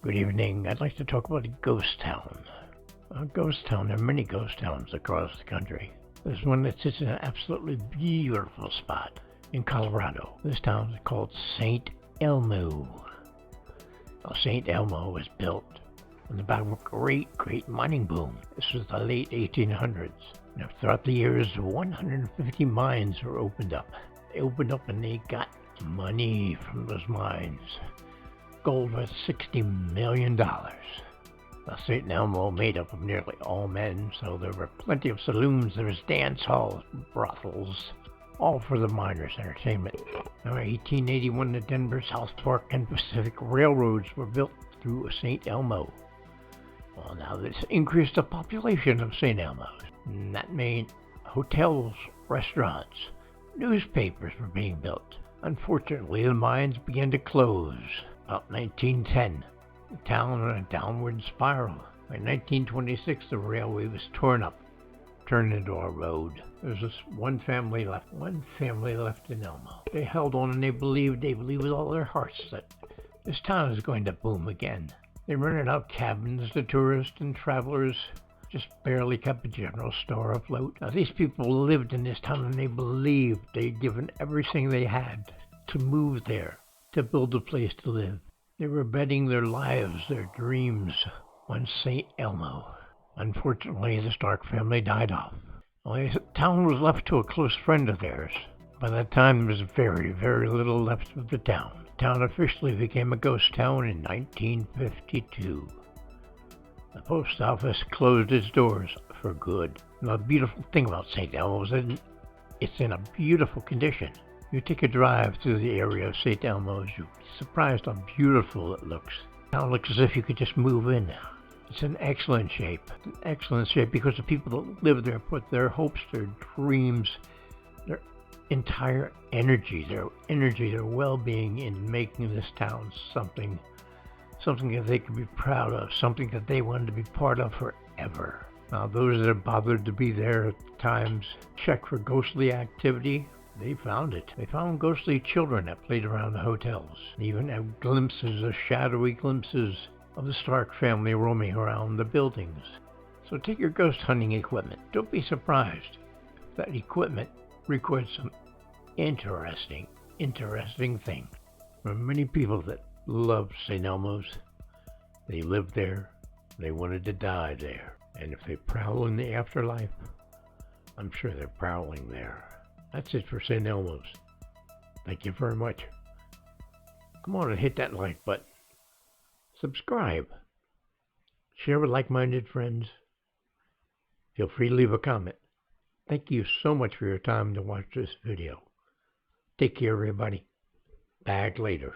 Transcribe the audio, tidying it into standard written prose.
Good evening. I'd like to talk about a ghost town. A ghost town, there are many ghost towns across the country. There's one that sits in an absolutely beautiful spot in Colorado. This town is called St. Elmo. Now, St. Elmo was built on the back of a great mining boom. This was the late 1800s. Now, throughout the years, 150 mines were opened up. They opened up and they got money from those mines. Gold worth $60 million. Now, St. Elmo made up of nearly all men, so there were plenty of saloons, there was dance halls, brothels, all for the miners' entertainment. Now, in 1881, the Denver, South Fork, and Pacific Railroads were built through St. Elmo. Well, now this increased the population of St. Elmo. And that meant hotels, restaurants, newspapers were being built. Unfortunately, the mines began to close. About 1910, the town on a downward spiral. By 1926, the railway was torn up, turned into a road. There's just one family left in Elmo. They held on and they believed with all their hearts that this town is going to boom again. They rented out cabins to tourists and travelers, just barely kept a general store afloat. Now, these people lived in this town and they believed they'd given everything they had to move there, to build a place to live. They were betting their lives, their dreams on St. Elmo. Unfortunately, the Stark family died off. Well, the town was left to a close friend of theirs. By that time, there was very little left of the town. The town officially became a ghost town in 1952. The post office closed its doors for good. Now, the beautiful thing about St. Elmo is that it's in a beautiful condition. You take a drive through the area of St. Elmo's, you'll be surprised how beautiful it looks. Now it looks as if you could just move in. It's in excellent shape. Because the people that live there put their hopes, their dreams, their entire energy, their well-being in making this town something that they could be proud of, something that they wanted to be part of forever. Now, those that have bothered to be there at times check for ghostly activity. They found it. They found ghostly children that played around the hotels. They even had shadowy glimpses of the Stark family roaming around the buildings. So take your ghost hunting equipment. Don't be surprised if that equipment records some interesting things. There are many people that love St. Elmo's. They lived there. They wanted to die there. And if they prowl in the afterlife, I'm sure they're prowling there. That's it for St. Elmo's. Thank you very much. Come on and hit that like button. Subscribe. Share with like-minded friends. Feel free to leave a comment. Thank you so much for your time to watch this video. Take care, everybody. Back later.